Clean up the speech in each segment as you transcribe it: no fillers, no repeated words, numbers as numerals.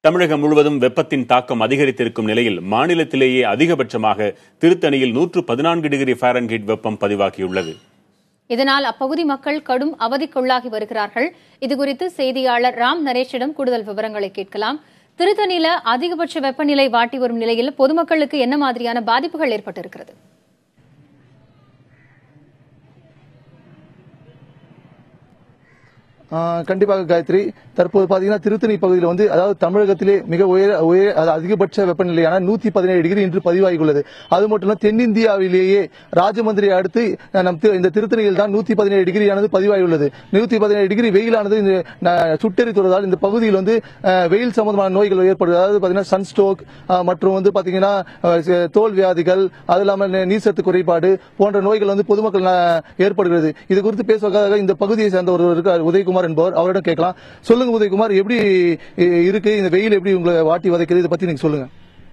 தமிழகம் முழுவதும் வெப்பத்தின் தாக்கம் அதிகரித்திருக்கும் நிலையில் மாநிலத்திலேயே அதிகபட்சமாக திருத்தணியில் 114 டிகிரி ஃபாரன்ஹீட் வெப்பம் பதிவாகியுள்ளது. இதனால் அப்பகுதி மக்கள் கடும் அவதிக்குள்ளாகி வருகிறார்கள். இதுகுறித்து செய்தியாளர் ராம் நரேஷிடம் கூடுதல் விவரங்களை கேட்கலாம். திருத்தணியில அதிகபட்ச வெப்பநிலை வாட்டி வரும் நிலையில் பொதுமக்களுக்கு என்ன மாதிரியான பாதிப்புகள் ஏற்பட்டிருக்கிறது? கண்டிப்பாக காயத்ரி, தற்போது பாத்தீங்கன்னா திருத்தணி பகுதியில் அதாவது தமிழகத்திலே மிக அதிகபட்ச வெப்பநிலையான 117 டிகிரி இன்று பதிவாகியுள்ளது. அது மட்டும் இல்ல, தென்னிந்தியாவிலேயே ராஜமந்திரியை அடுத்து இந்த திருத்தணியில் தான் 117 டிகிரியானது பதிவாகியுள்ளது. 117 டிகிரி வெயிலானது சுட்டெரித்துள்ளதால் இந்த பகுதியில் வெயில் சம்பந்தமான நோய்கள் ஏற்படுது. அதாவது பாத்தீங்கன்னா சன்ஸ்ட்ரோக் மற்றும் பாத்தீங்கன்னா தோல் வியாதிகள், அது இல்லாமல் நீர்சத்து குறைபாடு போன்ற நோய்கள் பொதுமக்கள் ஏற்படுகிறது. இது குறித்து பேசுவதற்காக இந்த பகுதியை சேர்ந்த ஒருவர் இருக்கார், உதயகுமார் என்பவர். அவரிடம் கேட்கலாம். சொல்லுங்க உதயகுமார், எப்படி இருக்கு இந்த வெயில், எப்படி உங்களை வாட்டி வதைக்கிறது, இதை பத்தி நீங்க சொல்லுங்க.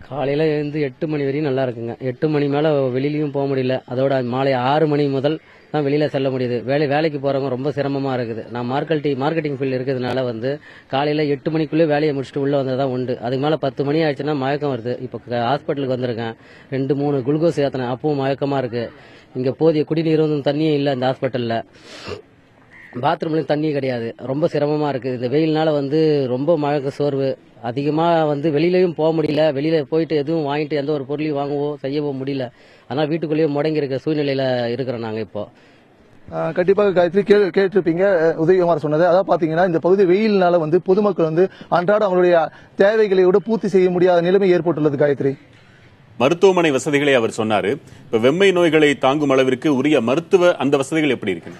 காலையில இருந்து 8 மணி வரையும் நல்லா இருக்குங்க. 8 மணி மேல வெளியிலயும் போக முடியல. அதோட மாலை 6 மணி முதல் தான் வெளியில செல்ல முடியுது. வேலைக்கு போறவங்க ரொம்ப சிரமமா இருக்குது. நான் மார்க்கெட்டிங் ஃபீல்டு இருக்கிறதுனால காலையில 8 மணிக்குள்ளே வேலையை முடிச்சுட்டு உள்ள வந்ததான் உண்டு. அதுக்கு மேல 10 மணி ஆயிடுச்சுன்னா மயக்கம் வருது. இப்ப ஹாஸ்பிட்டலுக்கு வந்திருக்கேன். 2-3 குளுக்கோஸ் ஏத்தனேன். அப்பவும் மயக்கமா இருக்கு. இங்க போதிய குடிநீரும் தண்ணியும் இல்ல. இந்த ஹாஸ்பிட்டல்ல பாத்ரூம்லயும் தண்ணி கிடையாது. ரொம்ப சிரமமா இருக்கு. இந்த வெயில்னால ரொம்ப மழக்க சோர்வு அதிகமா வெளியிலயும் போக முடியல. வெளியில போயிட்டு எதுவும் வாங்கிட்டு எந்த ஒரு பொருளையும் வாங்கவோ செய்யவோ முடியல. அதனால வீட்டுக்குள்ளேயே முடங்கி இருக்க சூழ்நிலையில இருக்கிறோம் நாங்க இப்போ. கண்டிப்பாக காயத்ரி, கேட்டிருப்பீங்க உதயகுமார் சொன்னது. அதாவது பாத்தீங்கன்னா இந்த பகுதி வெயில்னால பொதுமக்கள் அன்றாட அவங்களுடைய தேவைகளை விட பூர்த்தி செய்ய முடியாத நிலைமை ஏற்பட்டுள்ளது. காயத்ரி, மருத்துவமனை வசதிகளை அவர் சொன்னாரு. இப்ப வெம்மை நோய்களை தாங்கும் அளவிற்கு உரிய மருத்துவ அந்த வசதிகள் எப்படி இருக்கு?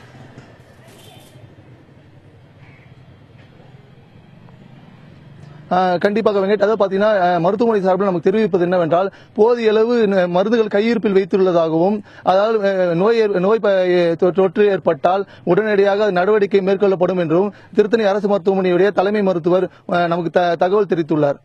கண்டிப்பாக வெங்கட், அதாவது பாத்தீங்கன்னா மருத்துவமனை சார்பில் நமக்கு தெரிவிப்பது என்னவென்றால், போதிய அளவு மருந்துகள் கையிருப்பில் வைத்துள்ளதாகவும், அதாவது நோய் தொற்று ஏற்பட்டால் உடனடியாக நடவடிக்கை மேற்கொள்ளப்படும் என்றும் திருத்தணி அரசு மருத்துவமனையுடைய தலைமை மருத்துவர் நமக்கு தகவல் தெரிவித்துள்ளார்.